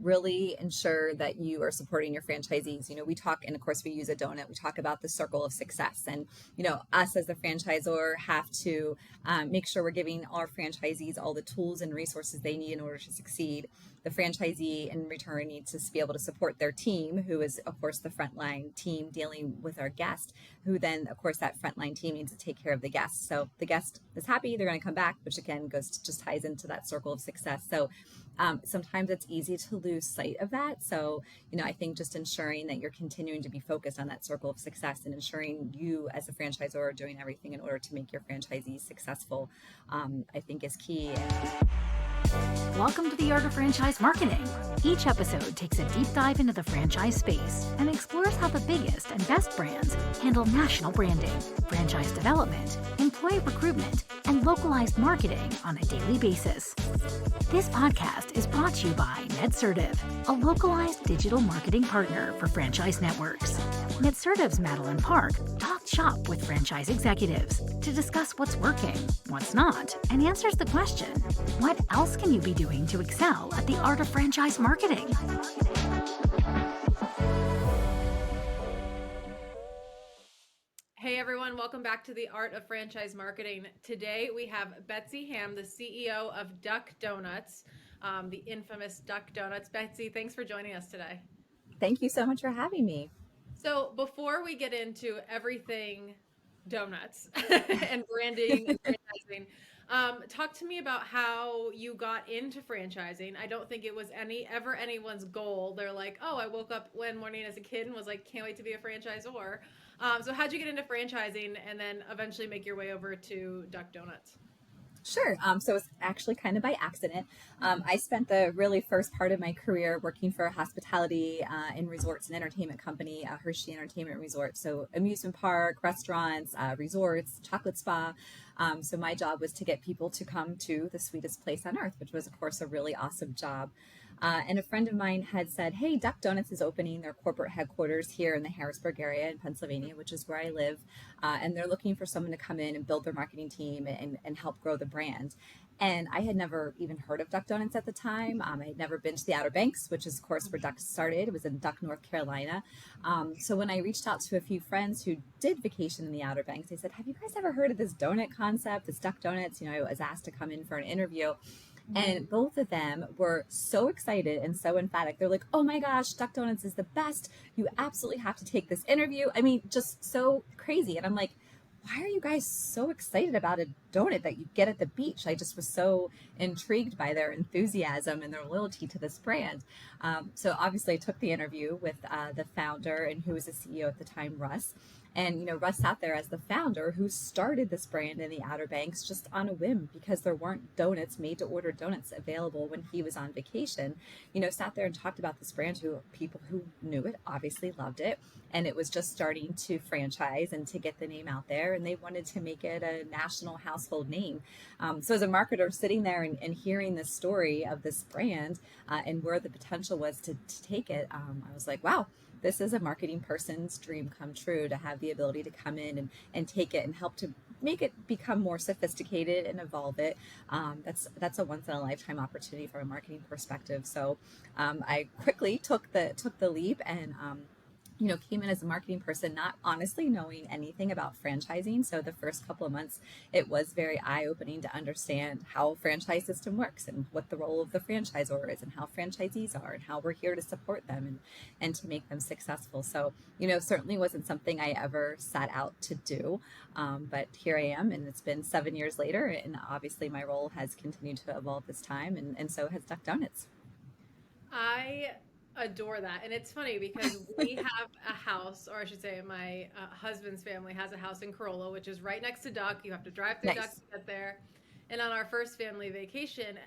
really ensure that you are supporting your franchisees. We talk, and of course we use a donut, we talk about the circle of success. And, us as the franchisor have to make sure we're giving our franchisees all the tools and resources they need in order to succeed. The franchisee in return needs to be able to support their team, who is of course the frontline team dealing with our guest, who then of course that frontline team needs to take care of the guest. So the guest is happy, they're going to come back, which again just ties into that circle of success. So sometimes it's easy to lose sight of that. So, I think just ensuring that you're continuing to be focused on that circle of success and ensuring you as a franchisor are doing everything in order to make your franchisees successful, I think is key. Welcome to the Art of Franchise Marketing. Each episode takes a deep dive into the franchise space and explores how the biggest and best brands handle national branding, franchise development, employee recruitment, and localized marketing on a daily basis. This podcast is brought to you by NetSertive, a localized digital marketing partner for franchise networks. NetSertive's Madeline Park talks shop with franchise executives to discuss what's working, what's not, and answers the question, what else can you be doing to excel at the art of franchise marketing? Hey everyone, welcome back to the Art of Franchise Marketing. Today we have Betsy Hamm, the CEO of Duck Donuts, the infamous Duck Donuts. Betsy, thanks for joining us today. Thank you so much for having me. So before we get into everything donuts and branding and franchising, talk to me about how you got into franchising. I don't think it was ever anyone's goal. They're like, oh, I woke up one morning as a kid and was like, can't wait to be a franchisor. So how'd you get into franchising and then eventually make your way over to Duck Donuts? Sure. So it's actually kind of by accident. I spent the really first part of my career working for a hospitality and resorts and entertainment company, Hershey Entertainment Resort. So amusement park, restaurants, resorts, chocolate spa. So my job was to get people to come to the sweetest place on earth, which was, of course, a really awesome job. And a friend of mine had said, hey, Duck Donuts is opening their corporate headquarters here in the Harrisburg area in Pennsylvania, which is where I live. And they're looking for someone to come in and build their marketing team and help grow the brand. And I had never even heard of Duck Donuts at the time. I had never been to the Outer Banks, which is, of course, where Duck started. It was in Duck, North Carolina. So when I reached out to a few friends who did vacation in the Outer Banks, they said, have you guys ever heard of this donut concept, this Duck Donuts? I was asked to come in for an interview. And both of them were so excited and so emphatic. They're like, oh my gosh, Duck Donuts is the best. You absolutely have to take this interview. I mean, just so crazy. And I'm like, why are you guys so excited about a donut that you get at the beach? I just was so intrigued by their enthusiasm and their loyalty to this brand. So obviously I took the interview with the founder and who was the CEO at the time, Russ. And, Russ sat there as the founder who started this brand in the Outer Banks just on a whim because there weren't donuts, made to order donuts available when he was on vacation. Sat there and talked about this brand to people who knew it, obviously loved it. And it was just starting to franchise and to get the name out there. And they wanted to make it a national household name. So as a marketer sitting there and hearing this story of this brand and where the potential was to take it, I was like, wow. This is a marketing person's dream come true to have the ability to come in and take it and help to make it become more sophisticated and evolve it. That's a once in a lifetime opportunity from a marketing perspective. So I quickly took the leap and came in as a marketing person, not honestly knowing anything about franchising. So the first couple of months, it was very eye-opening to understand how a franchise system works and what the role of the franchisor is and how franchisees are and how we're here to support them and to make them successful. So, certainly wasn't something I ever set out to do. But here I am, and it's been 7 years later. And obviously my role has continued to evolve this time, and so has Duck Donuts. I adore that. And it's funny because we have a house, or I should say my husband's family has a house in Corolla, which is right next to Duck. You have to drive through Duck to get there. And on our first family vacation,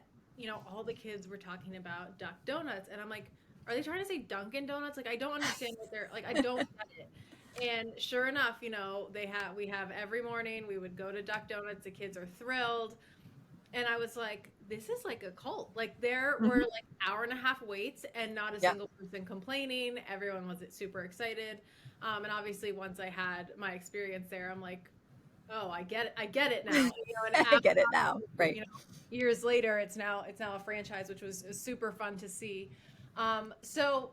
all the kids were talking about Duck Donuts. And I'm like, are they trying to say Dunkin' Donuts? Like, I don't understand what they're like. I don't get it. And sure enough, we have every morning we would go to Duck Donuts. The kids are thrilled. And I was like, this is like a cult. Like there were like hour and a half waits and not a single person complaining. Everyone was super excited. And obviously once I had my experience there, I'm like, oh, I get it now. And I get it now. Right. Years later, it's now a franchise, which was super fun to see. So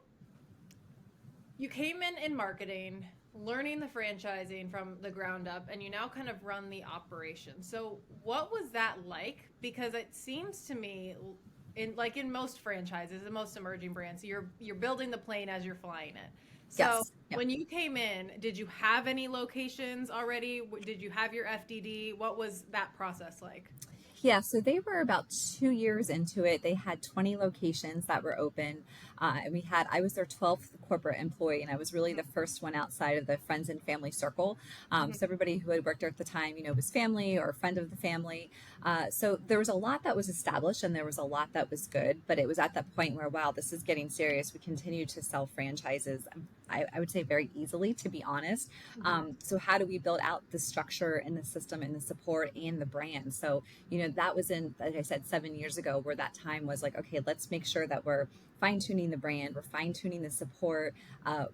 you came in marketing, learning the franchising from the ground up, and you now kind of run the operation. So what was that like? Because it seems to me, in most franchises and most emerging brands, you're building the plane as you're flying it. So Yes. Yep. when you came in, did you have any locations already? Did you have your FDD? What was that process like? Yeah, so they were about 2 years into it. They had 20 locations that were open. And I was their 12th corporate employee, and I was really the first one outside of the friends and family circle. Mhm. So everybody who had worked there at the time, was family or a friend of the family. So there was a lot that was established and there was a lot that was good, but it was at that point where, wow, this is getting serious. We continue to sell franchises. I would say very easily, to be honest. Mhm. So how do we build out the structure and the system and the support and the brand? So that was like I said, 7 years ago, where that time was like, okay, let's make sure that we're fine tuning the brand, we're fine tuning the support,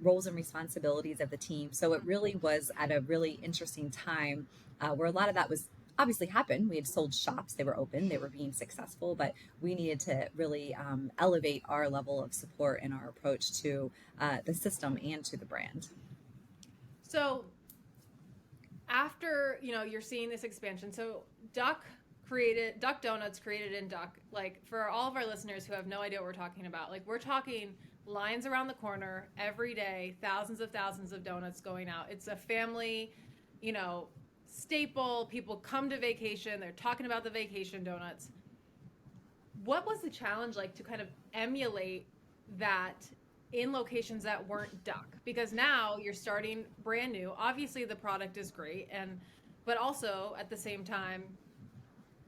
roles and responsibilities of the team. So it really was at a really interesting time where a lot of that was obviously happened. We had sold shops, they were open, they were being successful, but we needed to really elevate our level of support and our approach to the system and to the brand. So after you're seeing this expansion, so Duck Donuts created in Duck, like for all of our listeners who have no idea what we're talking about, like we're talking lines around the corner every day, thousands of donuts going out. It's a family, you know staple. People come to vacation, they're talking about the vacation donuts. What was the challenge like to kind of emulate that in locations that weren't Duck? Because now you're starting brand new. Obviously, the product is great, but also at the same time,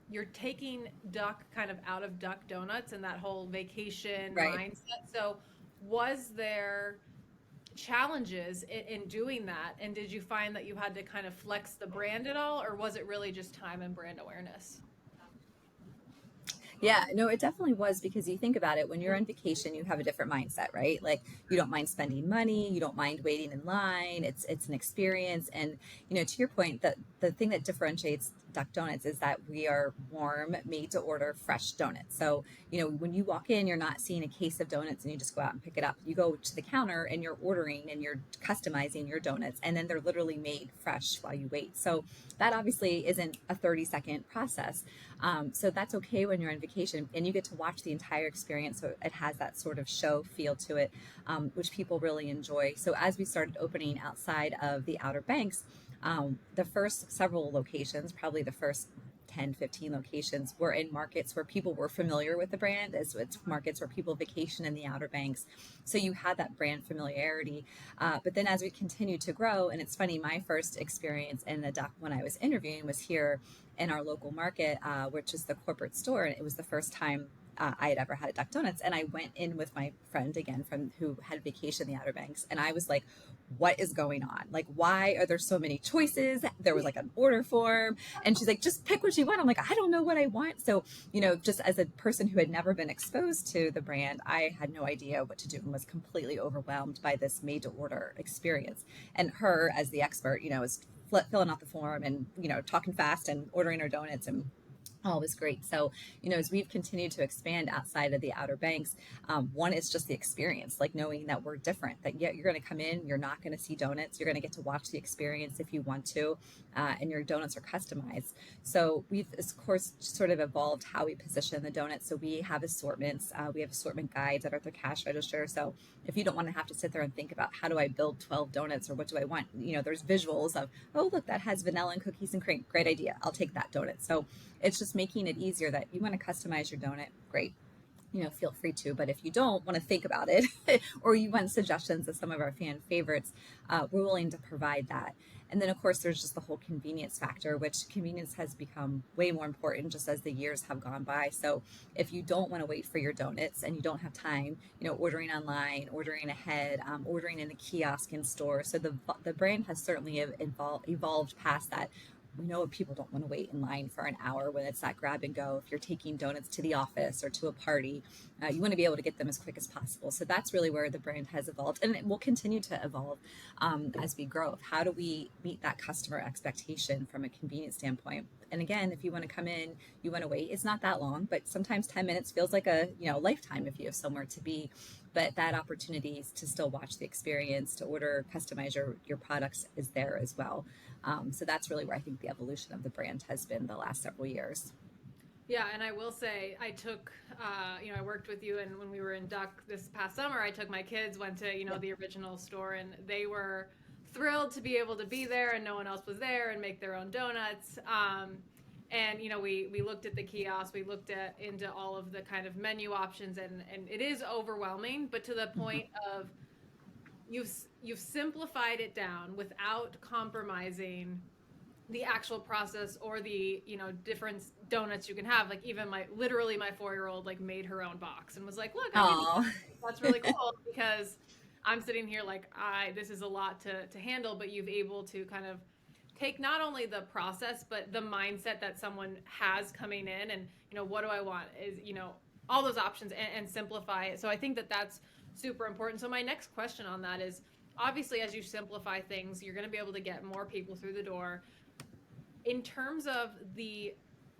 you're taking Duck kind of out of Duck Donuts and that whole vacation Right. mindset. So, was there challenges in doing that? And did you find that you had to kind of flex the brand at all, or was it really just time and brand awareness? Yeah, no, it definitely was, because you think about it, when you're on vacation, you have a different mindset, right? Like you don't mind spending money, you don't mind waiting in line. It's an experience. And to your point, the thing that differentiates Duck Donuts is that we are warm, made to order fresh donuts. So, when you walk in, you're not seeing a case of donuts and you just go out and pick it up. You go to the counter and you're ordering and you're customizing your donuts, and then they're literally made fresh while you wait. So that obviously isn't a 30-second process. So that's okay when you're on vacation and you get to watch the entire experience. So it has that sort of show feel to it, which people really enjoy. So as we started opening outside of the Outer Banks, the first several locations, probably the first 10, 15 locations, were in markets where people were familiar with the brand, as it's markets where people vacation in the Outer Banks. So you had that brand familiarity. But then as we continued to grow, and it's funny, my first experience in the Duck when I was interviewing was here in our local market, which is the corporate store. And it was the first time I had ever had a Duck Donuts. And I went in with my friend again from who had vacation in the Outer Banks. And I was like, what is going on? Like, why are there so many choices? There was like an order form. And she's like, just pick what you want. I'm like, I don't know what I want. So, just as a person who had never been exposed to the brand, I had no idea what to do and was completely overwhelmed by this made to order experience. And her, as the expert, is filling out the form and, talking fast and ordering her donuts, and all was great. So, as we've continued to expand outside of the Outer Banks, one is just the experience, like knowing that we're different, that you're going to come in, you're not going to see donuts, you're going to get to watch the experience if you want to, and your donuts are customized. So we've, of course, sort of evolved how we position the donuts. So we have assortments, we have assortment guides that are at the cash register. So if you don't want to have to sit there and think about how do I build 12 donuts or what do I want, there's visuals of, oh, look, that has vanilla and cookies and cream. Great idea. I'll take that donut. So it's just making it easier that you want to customize your donut. Great. Feel free to. But if you don't want to think about it or you want suggestions of some of our fan favorites, we're willing to provide that. And then, of course, there's just the whole convenience factor, which convenience has become way more important just as the years have gone by. So if you don't want to wait for your donuts and you don't have time, ordering online, ordering ahead, ordering in the kiosk in store. So the brand has certainly evolved past that. We know people don't want to wait in line for an hour when it's that grab and go. If you're taking donuts to the office or to a party, you want to be able to get them as quick as possible. So that's really where the brand has evolved, and it will continue to evolve as we grow. How do we meet that customer expectation from a convenience standpoint? And again, if you want to come in, you want to wait, it's not that long, but sometimes 10 minutes feels like a, lifetime if you have somewhere to be. But that opportunity to still watch the experience, to order, customize your products is there as well. So that's really where I think the evolution of the brand has been the last several years. Yeah, and I will say I took, I worked with you, and when we were in Duck this past summer, I took my kids, went to, the original store, and they were thrilled to be able to be there, and no one else was there, and make their own donuts. And we looked at the kiosk, we looked into all of the kind of menu options, and it is overwhelming, but to the point of you've simplified it down without compromising the actual process or the different donuts you can have. Like even my 4-year-old like made her own box and was like, look, that's really cool because I'm sitting here like this is a lot to handle, but you've able to kind of take not only the process but the mindset that someone has coming in, and what do I want is all those options, and simplify it. So I think that's super important. So my next question on that is, obviously as you simplify things, you're going to be able to get more people through the door. In terms of the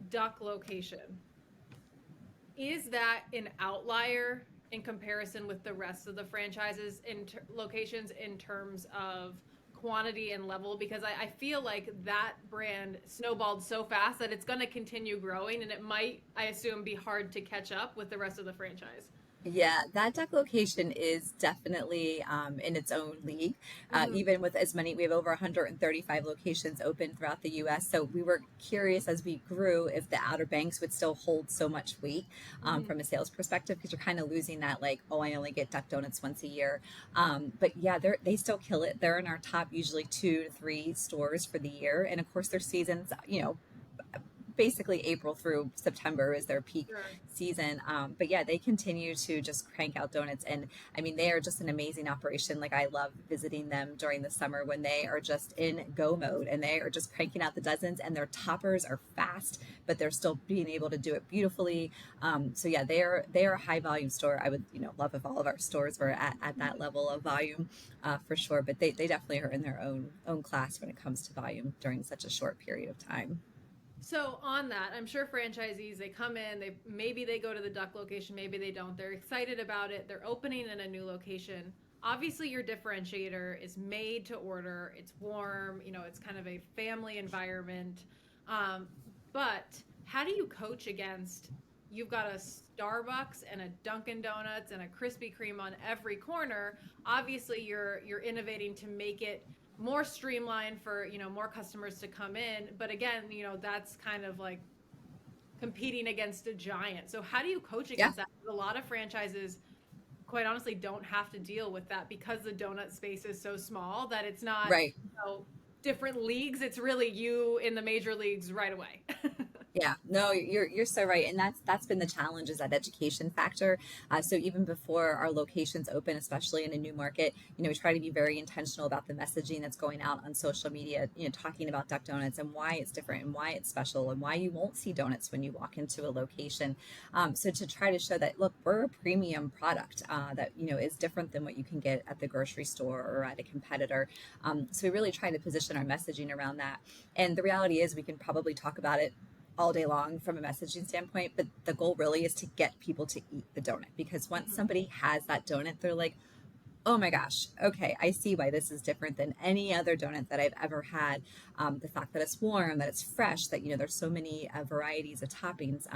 Duck location, is that an outlier in comparison with the rest of the franchises locations in terms of quantity and level? Because I feel like that brand snowballed so fast that it's going to continue growing, and it might, I assume, be hard to catch up with the rest of the franchise. Yeah, that Duck location is definitely in its own league. Even with we have over 135 locations open throughout the U.S. So we were curious as we grew if the Outer Banks would still hold so much weight from a sales perspective, because you're kind of losing that, like, oh, I only get Duck Donuts once a year. But yeah, they still kill it. They're in our top usually 2 to 3 stores for the year. And of course, their seasons, basically April through September is their peak season. But yeah, they continue to just crank out donuts. And I mean, they are just an amazing operation. Like, I love visiting them during the summer when they are just in go mode and they are just cranking out the dozens, and their toppers are fast, but they're still being able to do it beautifully. So yeah, they are a high volume store. I would, love if all of our stores were at that level of volume for sure. But they definitely are in their own class when it comes to volume during such a short period of time. So on that, I'm sure franchisees, they come in, maybe they go to the Duck location, maybe they don't. They're excited about it. They're opening in a new location. Obviously, your differentiator is made to order. It's warm. It's kind of a family environment. But how do you coach against? You've got a Starbucks and a Dunkin' Donuts and a Krispy Kreme on every corner. Obviously, you're innovating to make it more streamlined for more customers to come in, but again, that's kind of like competing against a giant. So how do you coach against that? A lot of franchises, quite honestly, don't have to deal with that because the donut space is so small that it's not different leagues. It's really you in the major leagues right away. Yeah, no, you're so right, and that's been the challenge, is that education factor. So even before our locations open, especially in a new market, we try to be very intentional about the messaging that's going out on social media. Talking about Duck Donuts and why it's different and why it's special and why you won't see donuts when you walk into a location. So to try to show that, look, we're a premium product that is different than what you can get at the grocery store or at a competitor. So we really try to position our messaging around that. And the reality is, we can probably talk about it all day long from a messaging standpoint, but the goal really is to get people to eat the donut, because once somebody has that donut, they're like, oh my gosh, okay, I see why this is different than any other donut that I've ever had. The fact that it's warm, that it's fresh, that, there's so many varieties of toppings.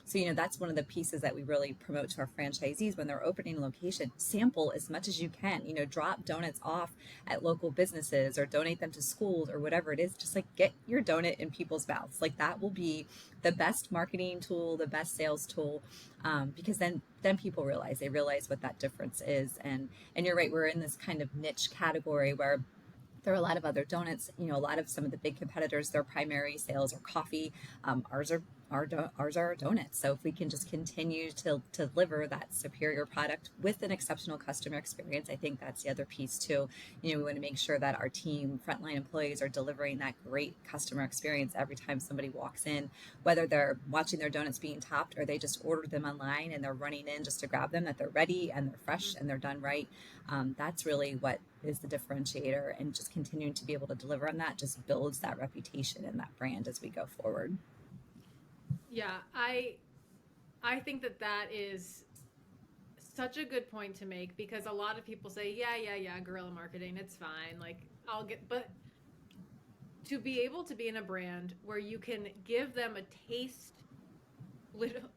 So, that's one of the pieces that we really promote to our franchisees when they're opening a location. Sample as much as you can, drop donuts off at local businesses or donate them to schools or whatever it is. Just like, get your donut in people's mouths. Like, that will be the best marketing tool, the best sales tool, because then people realize what that difference is. And you're right, we're in this kind of niche category where there are a lot of other donuts. A lot of some of the big competitors, their primary sales are coffee. Ours are ours are our donuts. So if we can just continue to deliver that superior product with an exceptional customer experience, I think that's the other piece too. We want to make sure that our team, frontline employees, are delivering that great customer experience every time somebody walks in, whether they're watching their donuts being topped or they just ordered them online and they're running in just to grab them, that they're ready and they're fresh and they're done right. That's really what is the differentiator, and just continuing to be able to deliver on that just builds that reputation and that brand as we go forward. Yeah, I think that is such a good point to make, because a lot of people say, yeah, guerrilla marketing, it's fine. Like but to be able to be in a brand where you can give them a taste,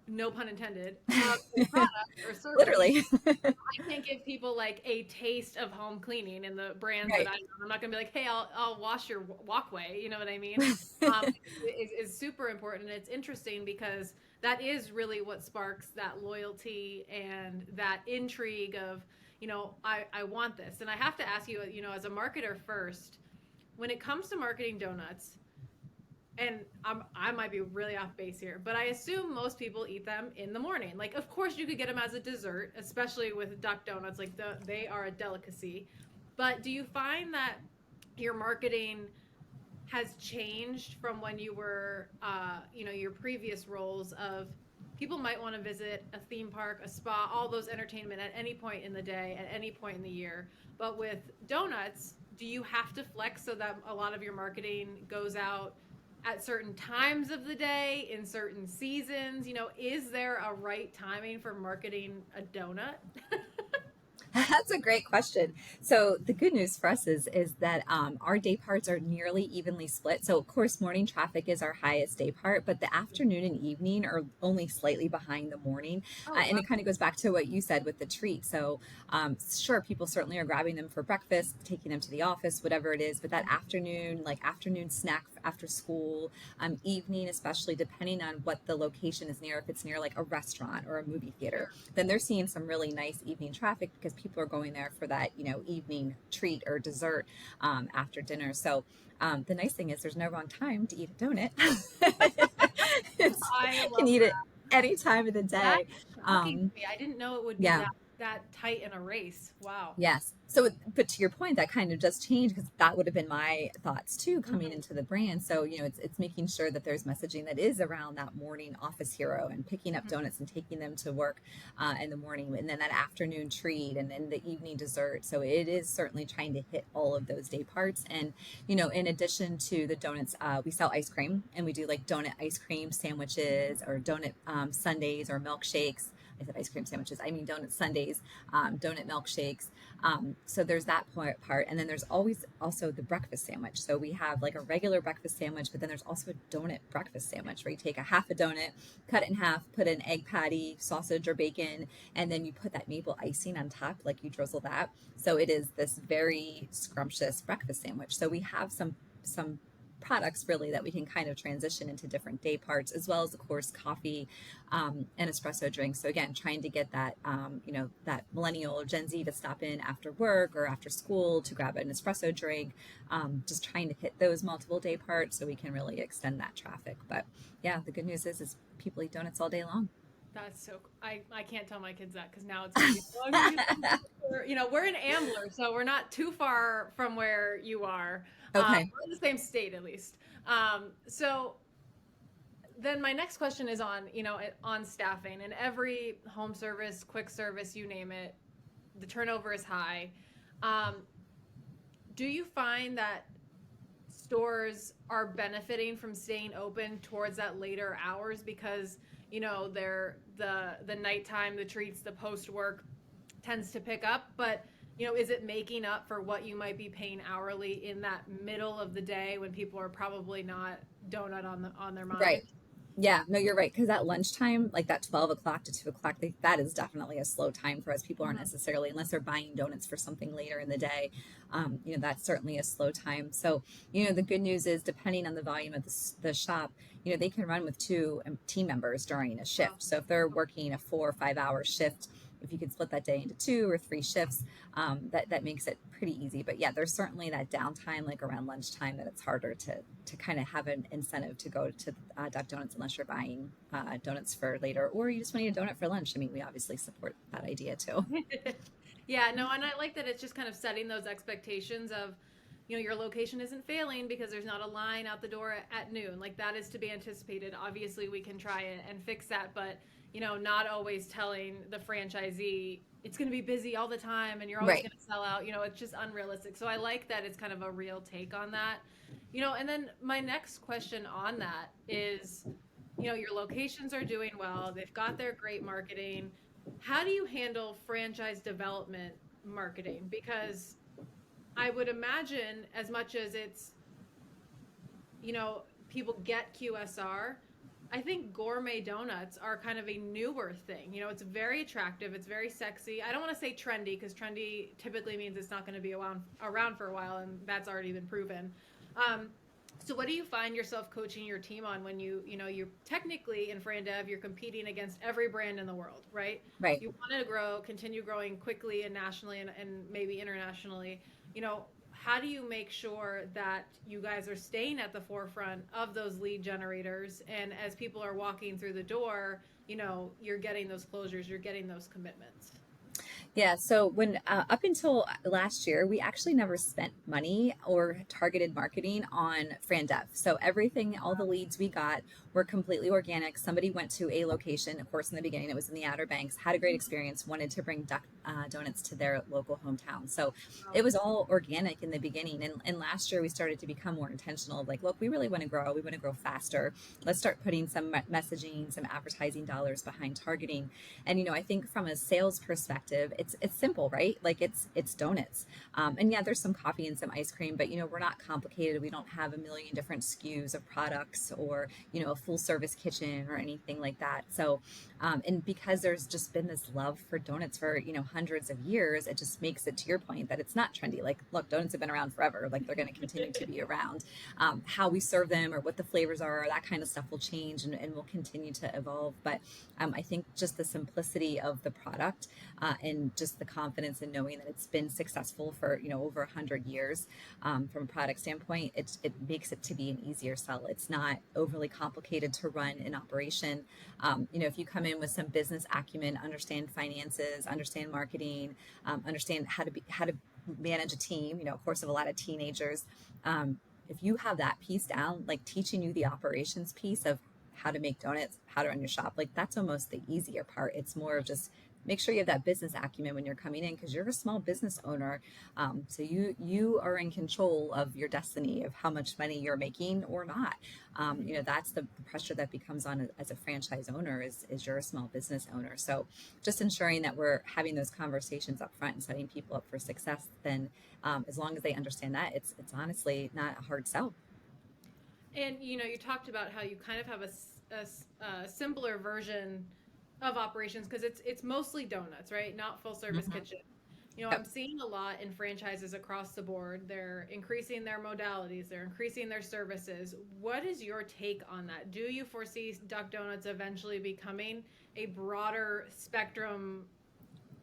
no pun intended, of the product or service. Literally. I can't give people like a taste of home cleaning in the brands Right. that I'm not gonna be like, hey, I'll wash your walkway. You know what I mean? Is super important. And it's interesting because that is really what sparks that loyalty and that intrigue of, I want this. And I have to ask you, as a marketer first, when it comes to marketing donuts, and I might be really off base here, but I assume most people eat them in the morning. Like, of course, you could get them as a dessert, especially with duck donuts. Like, they are a delicacy. But do you find that your marketing has changed from when you were, your previous roles of people might want to visit a theme park, a spa, all those entertainment at any point in the day, at any point in the year. But with donuts, do you have to flex so that a lot of your marketing goes out at certain times of the day, in certain seasons? Is there a right timing for marketing a donut? That's a great question. So the good news for us is that our day parts are nearly evenly split. So of course, morning traffic is our highest day part, but the afternoon and evening are only slightly behind the morning. And it kind of goes back to what you said with the treat. So sure, people certainly are grabbing them for breakfast, taking them to the office, whatever it is. But that afternoon, like afternoon snack after school, evening, especially depending on what the location is near, if it's near like a restaurant or a movie theater, then they're seeing some really nice evening traffic because people are going there for that, evening treat or dessert after dinner. So the nice thing is there's no wrong time to eat a donut. You can eat it any time of the day. That's shocking to me. I didn't know it would be that tight in a race. Wow. Yes. So, but to your point, that kind of does change, because that would have been my thoughts too coming into the brand. So, it's making sure that there's messaging that is around that morning office hero and picking up donuts and taking them to work in the morning, and then that afternoon treat, and then the evening dessert. So it is certainly trying to hit all of those day parts. And, in addition to the donuts, we sell ice cream, and we do like donut ice cream sandwiches or donut sundaes or milkshakes. I said ice cream sandwiches, I mean donut sundaes, donut milkshakes. So there's that part. And then there's always also the breakfast sandwich. So we have like a regular breakfast sandwich, but then there's also a donut breakfast sandwich where you take a half a donut, cut it in half, put an egg patty, sausage or bacon, and then you put that maple icing on top, like you drizzle that. So it is this very scrumptious breakfast sandwich. So we have some products really that we can kind of transition into different day parts, as well as of course coffee and espresso drinks. So again, trying to get that that millennial or Gen Z to stop in after work or after school to grab an espresso drink, just trying to hit those multiple day parts so we can really extend that traffic. But yeah, the good news is people eat donuts all day long. That's so. I can't tell my kids that, because now it's gonna be, we're in Ambler, so we're not too far from where you are. Okay. We're in the same state at least. So then my next question is on staffing. And every home service, quick service, you name it, the turnover is high. Do you find that stores are benefiting from staying open towards that later hours because they're the nighttime, the treats, the post work tends to pick up, but is it making up for what you might be paying hourly in that middle of the day when people are probably not donut on their mind? Right. Yeah, no, you're right. Because at lunchtime, like that 12 o'clock to 2 o'clock, that is definitely a slow time for us. People aren't necessarily, unless they're buying donuts for something later in the day, that's certainly a slow time. So, the good news is, depending on the volume of the shop, they can run with 2 team members during a shift. So if they're working a 4 or 5 hour shift, if you could split that day into 2 or 3 shifts, that makes it pretty easy. But yeah, there's certainly that downtime, like around lunchtime, that it's harder to kind of have an incentive to go to Duck Donuts unless you're buying donuts for later, or you just want to eat a donut for lunch. I mean, we obviously support that idea too. Yeah, no, and I like that it's just kind of setting those expectations of, your location isn't failing because there's not a line out the door at noon. Like that is to be anticipated. Obviously, we can try and fix that, but not always telling the franchisee it's going to be busy all the time and you're always Right. going to sell out. It's just unrealistic. So I like that it's kind of a real take on that. And then my next question on that is, your locations are doing well. They've got their great marketing. How do you handle franchise development marketing? Because I would imagine as much as it's, people get QSR, I think gourmet donuts are kind of a newer thing. It's very attractive. It's very sexy. I don't want to say trendy because trendy typically means it's not going to be around for a while, and that's already been proven. So what do you find yourself coaching your team on when you're technically in FranDev, you're competing against every brand in the world, right? Right. You want to continue growing quickly and nationally and maybe internationally. How do you make sure that you guys are staying at the forefront of those lead generators? And as people are walking through the door, you're getting those closures, you're getting those commitments. Yeah, so when up until last year, we actually never spent money or targeted marketing on FranDev. So everything, all the leads we got were completely organic. Somebody went to a location, of course, in the beginning, it was in the Outer Banks, had a great experience, wanted to bring duck donuts to their local hometown. So it was all organic in the beginning. And last year, we started to become more intentional. Like, look, we really want to grow. We want to grow faster. Let's start putting some messaging, some advertising dollars behind targeting. And, I think from a sales perspective, it's simple, right? Like it's donuts. And yeah, there's some coffee and some ice cream, but we're not complicated. We don't have a million different SKUs of products or, a full service kitchen or anything like that. So, and because there's just been this love for donuts for, hundreds of years, it just makes it, to your point, that it's not trendy. Like, look, donuts have been around forever. Like, they're going to continue to be around. How we serve them or what the flavors are, that kind of stuff will change and will continue to evolve. But I think just the simplicity of the product and just the confidence in knowing that it's been successful for over 100 years from a product standpoint, it makes it to be an easier sell. It's not overly complicated to run an operation. If you come in with some business acumen, understand finances, understand marketing, understand how to manage a team, of course, of a lot of teenagers. If you have that piece down, like teaching you the operations piece of how to make donuts, how to run your shop, like that's almost the easier part. It's more of just make sure you have that business acumen when you're coming in, because you're a small business owner. So you are in control of your destiny of how much money you're making or not. That's the pressure that becomes on as a franchise owner is you're a small business owner. So just ensuring that we're having those conversations up front and setting people up for success, then as long as they understand that, it's honestly not a hard sell. And you talked about how you kind of have a simpler version of operations because it's mostly donuts, right? Not full service kitchen. Yep. I'm seeing a lot in franchises across the board. They're increasing their modalities, they're increasing their services. What is your take on that? Do you foresee Duck Donuts eventually becoming a broader spectrum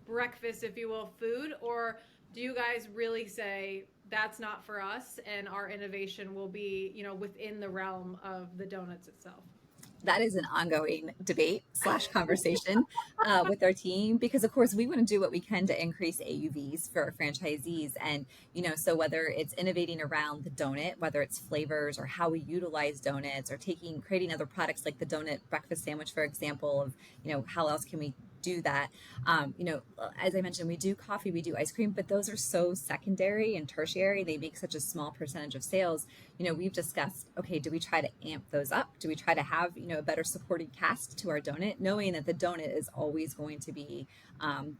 breakfast, if you will, food? Or do you guys really say that's not for us and our innovation will be, within the realm of the donuts itself? That is an ongoing debate / conversation with our team, because of course we want to do what we can to increase AUVs for our franchisees. And, so whether it's innovating around the donut, whether it's flavors or how we utilize donuts, or creating other products like the donut breakfast sandwich, for example, of, how else can we do that? As I mentioned, we do coffee, we do ice cream, but those are so secondary and tertiary. They make such a small percentage of sales. We've discussed, okay, do we try to amp those up? Do we try to have, a better supporting cast to our donut, knowing that the donut is always going to be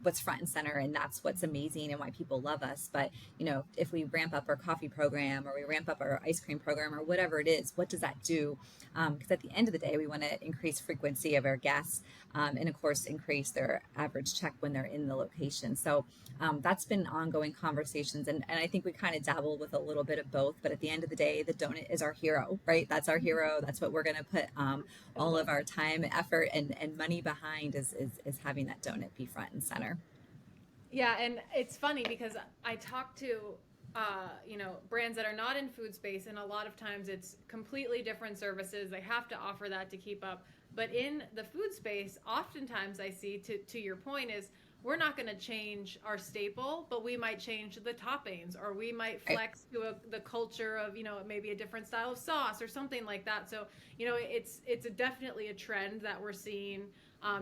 what's front and center, and that's what's amazing and why people love us. But, if we ramp up our coffee program or we ramp up our ice cream program or whatever it is, what does that do? Because at the end of the day, we want to increase frequency of our guests and, of course, increase their average check when they're in the location. So that's been ongoing conversations. And I think we kind of dabble with a little bit of both. But at the end of the day, the donut is our hero, right? That's our hero. That's what we're going to put all of our time, effort, and money behind is having that donut be front and center. Yeah, and it's funny because I talk to brands that are not in food space, and a lot of times it's completely different services. They have to offer that to keep up. But in the food space, oftentimes I see, to your point, is we're not going to change our staple, but we might change the toppings, or we might flex to the culture of, maybe a different style of sauce or something like that. So, it's definitely a trend that we're seeing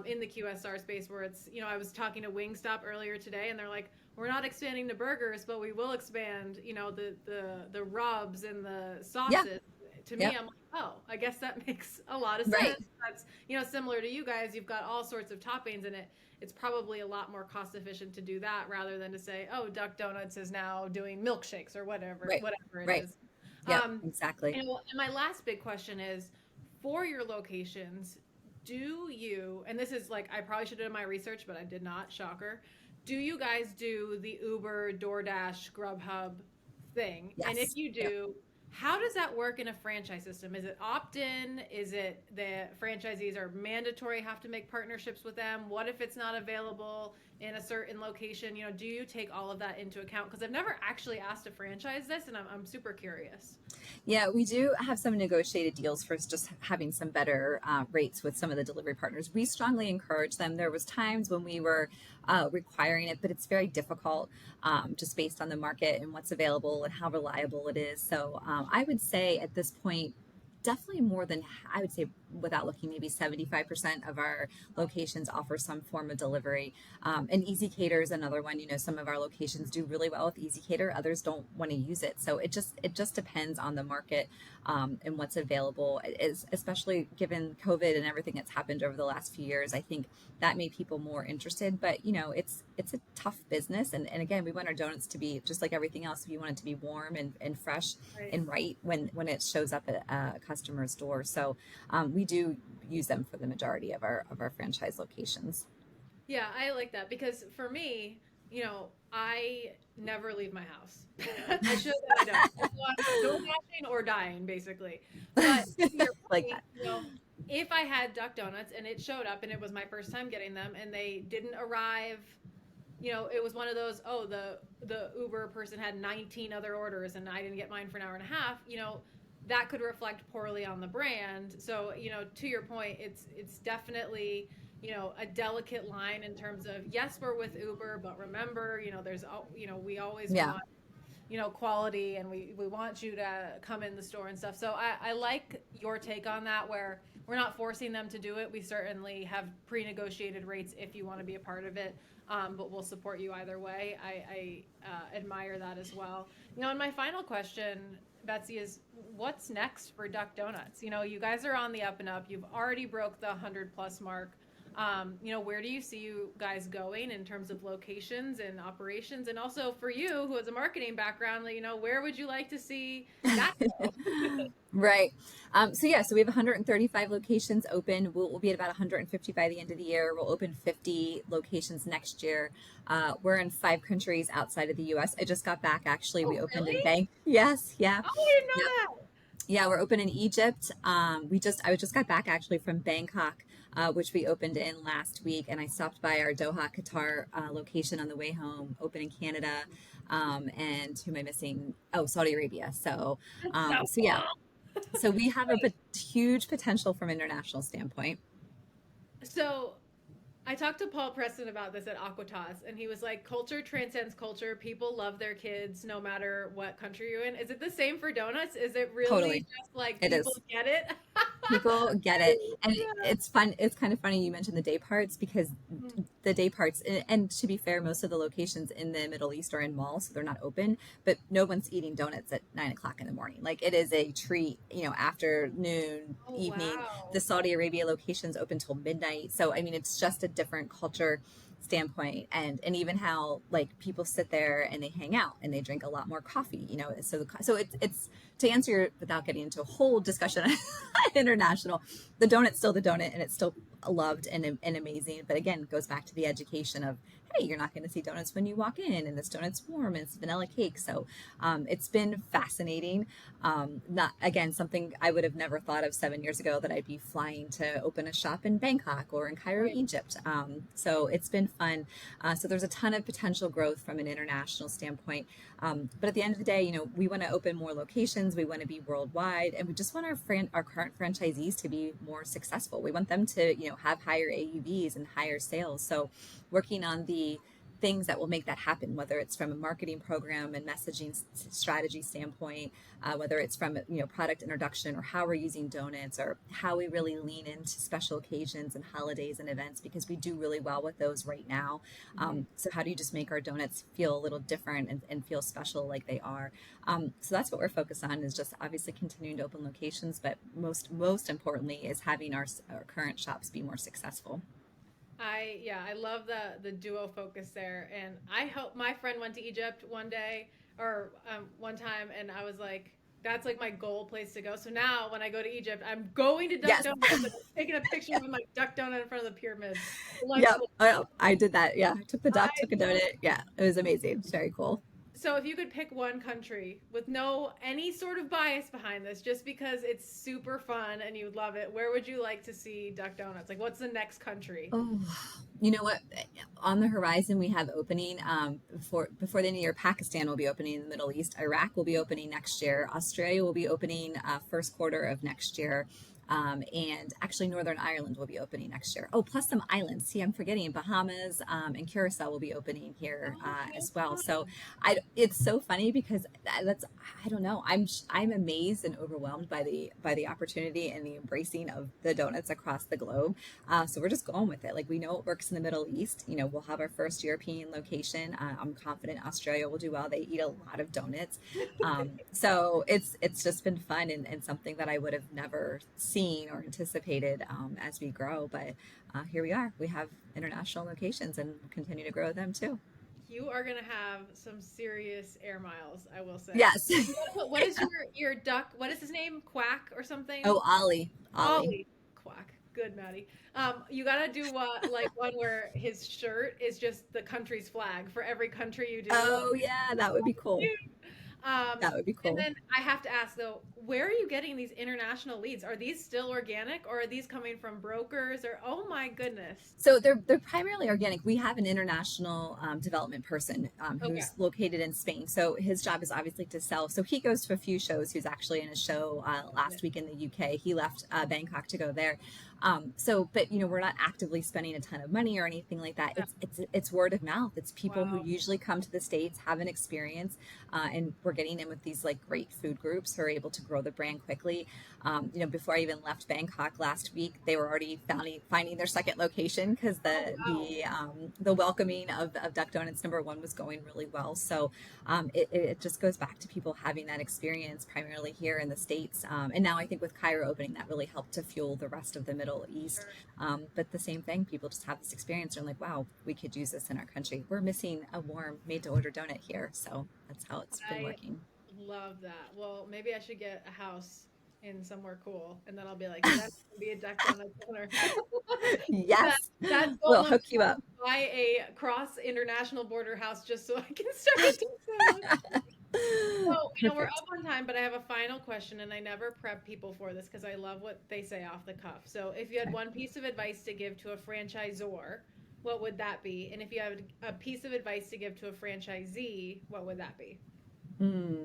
in the QSR space, where it's, I was talking to Wingstop earlier today, and they're like, we're not expanding to burgers, but we will expand, the rubs and the sauces. Yeah. To me, I'm like, oh, I guess that makes a lot of sense. Right. That's, similar to you guys. You've got all sorts of toppings in it. It's probably a lot more cost efficient to do that rather than to say, oh, Duck Donuts is now doing milkshakes or whatever it is. Yeah, exactly. And my last big question is, for your locations, do you, and this is like, I probably should have done my research, but I did not, shocker. Do you guys do the Uber, DoorDash, Grubhub thing? Yes. And if you do, how does that work in a franchise system? Is it opt-in? Is it the franchisees are mandatory, have to make partnerships with them? What if it's not available in a certain location? Do you take all of that into account? Because I've never actually asked to franchise this, and I'm super curious. Yeah, we do have some negotiated deals for just having some better rates with some of the delivery partners. We strongly encourage them. There was times when we were requiring it, but it's very difficult just based on the market and what's available and how reliable it is. So I would say at this point, definitely more than, I would say, without looking, maybe 75% of our locations offer some form of delivery. And Easy Cater is another one. Some of our locations do really well with Easy Cater, others don't want to use it. So it just depends on the market and what's available. It is, especially given COVID and everything that's happened over the last few years. I think that made people more interested. But it's a tough business, and again, we want our donuts to be just like everything else. We want it to be warm and fresh and right when it shows up at a customer's door. So we do use them for the majority of our franchise locations. Yeah, I like that, because for me, I never leave my house. I should, I don't dashing or dying, basically. But like that. If I had Duck Donuts and it showed up and it was my first time getting them and they didn't arrive, it was one of those, oh, the Uber person had 19 other orders and I didn't get mine for an hour and a half, that could reflect poorly on the brand. So, to your point, it's definitely, a delicate line in terms of, yes, we're with Uber, but remember, there's, we always want, quality, and we want you to come in the store and stuff. So I like your take on that, where we're not forcing them to do it. We certainly have pre-negotiated rates if you want to be a part of it, but we'll support you either way. I admire that as well. And my final question, Betsy, is what's next for Duck Donuts? You guys are on the up and up. You've already broke the 100+ mark. Where do you see you guys going in terms of locations and operations? And also for you, who has a marketing background, where would you like to see that go? Right. So we have 135 locations open. We'll be at about 150 by the end of the year. We'll open 50 locations next year. We're in 5 countries outside of the U.S. I just got back, actually. We opened in Bangkok. Yes. Yeah. Oh, I didn't know that. Yeah, we're open in Egypt. I just got back actually from Bangkok, which we opened in last week, and I stopped by our Doha, Qatar location on the way home. Open in Canada, and who am I missing? Oh, Saudi Arabia. So yeah, so we have a huge potential from an international standpoint. So I talked to Paul Preston about this at Aquatas, and he was like, culture transcends culture. People love their kids no matter what country you're in. Is it the same for donuts? Is it really totally just like people get it? People get it. And it's fun. It's kind of funny you mentioned the day parts, because the day parts, and to be fair, most of the locations in the Middle East are in malls, so they're not open, but no one's eating donuts at 9:00 in the morning. Like, it is a treat, afternoon, evening. Wow. The Saudi Arabia location's open till midnight. So, I mean, it's just a different culture standpoint, and even how, like, people sit there and they hang out and they drink a lot more coffee, so it's to answer your, without getting into a whole discussion international, the donut's still the donut, and it's still loved and amazing. But again, it goes back to the education of, hey, you're not going to see donuts when you walk in, and this donut's warm and it's vanilla cake. So it's been fascinating. Not again something I would have never thought of 7 years ago, that I'd be flying to open a shop in Bangkok or in Cairo, Right. Egypt. So it's been fun. So there's a ton of potential growth from an international standpoint. But at the end of the day, we want to open more locations. We want to be worldwide, and we just want our current franchisees to be more successful. We want them to, have higher AUVs and higher sales. So working on the things that will make that happen, whether it's from a marketing program and messaging strategy standpoint, whether it's from product introduction, or how we're using donuts, or how we really lean into special occasions and holidays and events, because we do really well with those right now. So how do you just make our donuts feel a little different and feel special like they are? So that's what we're focused on, is just obviously continuing to open locations, but most importantly is having our current shops be more successful. I love the duo focus there, and I hope my friend went to Egypt one day or one time, and I was like, that's like my goal place to go. So now when I go to Egypt, I'm going to Duck Yes. Donuts, and I'm taking a picture with my duck donut in front of the pyramids. Like, Yep. I did that. Yeah. I took the I duck, took a donut. Yeah. It was amazing. It's very cool. So if you could pick one country with no any sort of bias behind this, just because it's super fun and you love it, where would you like to see Duck Donuts? Like, what's the next country? Oh, you know what? On the horizon, we have opening before the end of the year. Pakistan will be opening in the Middle East. Iraq will be opening next year. Australia will be opening first quarter of next year. And actually, Northern Ireland will be opening next year. Oh, plus some islands. See, I'm forgetting Bahamas and Curacao will be opening here Oh, how as well. So fun. it's so funny because that's, I don't know. I'm amazed and overwhelmed by the opportunity and the embracing of the donuts across the globe. So we're just going with it. Like, we know it works in the Middle East. We'll have our first European location. I'm confident Australia will do well. They eat a lot of donuts. So it's just been fun, and something that I would have never seen or anticipated as we grow. But here we are. We have international locations and continue to grow them too. You are gonna have some serious air miles, I will say. Yes. What is your duck? What is his name? Quack or something? Oh, Ollie. Ollie. Ollie. Quack. Good, Maddie. You gotta do like one where his shirt is just the country's flag for every country you do. Oh, yeah. That would be cool. Um, That would be and cool. then I have to ask though, where are you getting these international leads? Are these still organic, or are these coming from brokers? Or oh my goodness. So they're primarily organic. We have an international development person Okay. who's located in Spain. So his job is obviously to sell. So he goes to a few shows. He was actually in a show Yeah. last week in the UK. He left Bangkok to go there. But we're not actively spending a ton of money or anything like that. Yeah. It's word of mouth. It's people who Wow. usually come to the States, have an experience, and we're getting in with these like great food groups who are able to grow the brand quickly. Before I even left Bangkok last week, they were already finding their second location, because Oh wow. the welcoming of Duck Donuts #1 was going really well. So it just goes back to people having that experience primarily here in the States. And now I think with Cairo opening, that really helped to fuel the rest of the Middle East. Sure. But the same thing, people just have this experience and are like, wow, we could use this in our country. We're missing a warm made to order donut here. So that's how it's been I working. love that. Well, maybe I should get a house in somewhere cool, and then I'll be like, that's gonna be a Duck Donuts owner. that Yes, that goal we'll of hook you up. buy a cross international border house just so I can start a Duck Donuts. So, we're Perfect. up on time, but I have a final question, and I never prep people for this because I love what they say off the cuff. So, if you had Okay. one piece of advice to give to a franchisor, what would that be? And if you had a piece of advice to give to a franchisee, what would that be? Hmm.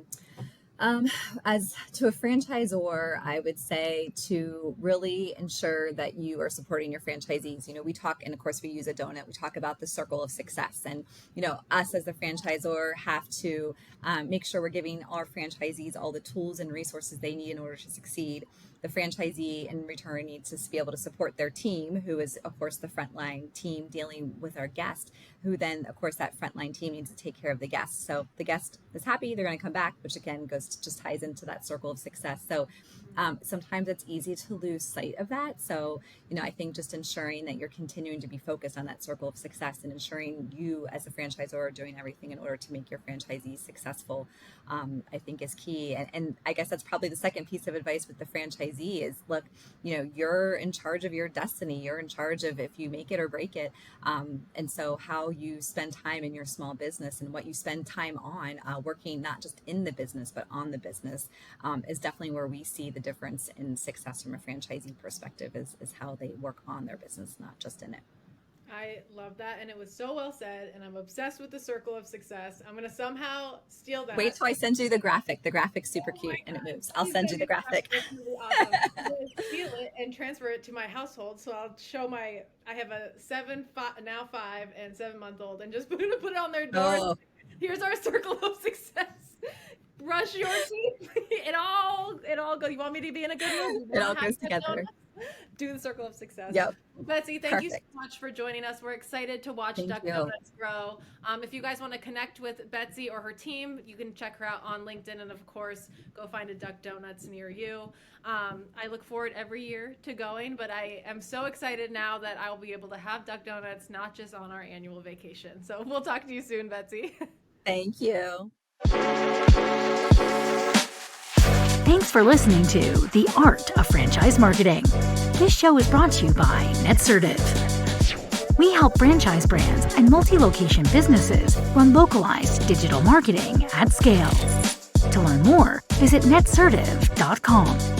Um, as to a franchisor, I would say to really ensure that you are supporting your franchisees. We talk, and of course, we use a donut. We talk about the circle of success, and us as the franchisor have to make sure we're giving our franchisees all the tools and resources they need in order to succeed. The franchisee, in return, needs to be able to support their team, who is, of course, the frontline team dealing with our guest, who then, of course, that frontline team needs to take care of the guest. So the guest is happy, they're going to come back, which again just ties into that circle of success. So sometimes it's easy to lose sight of that. So, I think just ensuring that you're continuing to be focused on that circle of success, and ensuring you as a franchisor are doing everything in order to make your franchisees successful, I think is key. And I guess that's probably the second piece of advice with the franchisee franchisee is, look, you're in charge of your destiny. You're in charge of if you make it or break it. And so how you spend time in your small business and what you spend time on working, not just in the business, but on the business, is definitely where we see the difference in success from a franchisee perspective is how they work on their business, not just in it. I love that, and it was so well said, and I'm obsessed with the circle of success. I'm going to somehow steal that. Wait till I send you the graphic. The graphic's super cute, and it moves. I'll send you the graphic. That's really awesome. I'm going to steal it and transfer it to my household, so I'll show I have a 5 and 7-month-old, and just put it on their door. Oh. Here's our circle of success. Brush your teeth. It all goes. You want me to be in a good mood? It all goes together. Do the circle of success. Yep. Betsy, thank you so much for joining us. We're excited to watch Duck Donuts grow. If you guys want to connect with Betsy or her team, you can check her out on LinkedIn, and of course, go find a Duck Donuts near you. I look forward every year to going, but I am so excited now that I'll be able to have Duck Donuts, not just on our annual vacation. So we'll talk to you soon, Betsy. Thank you. Thanks for listening to The Art of Franchise Marketing. This show is brought to you by NetCertive. We help franchise brands and multi-location businesses run localized digital marketing at scale. To learn more, visit netcertive.com.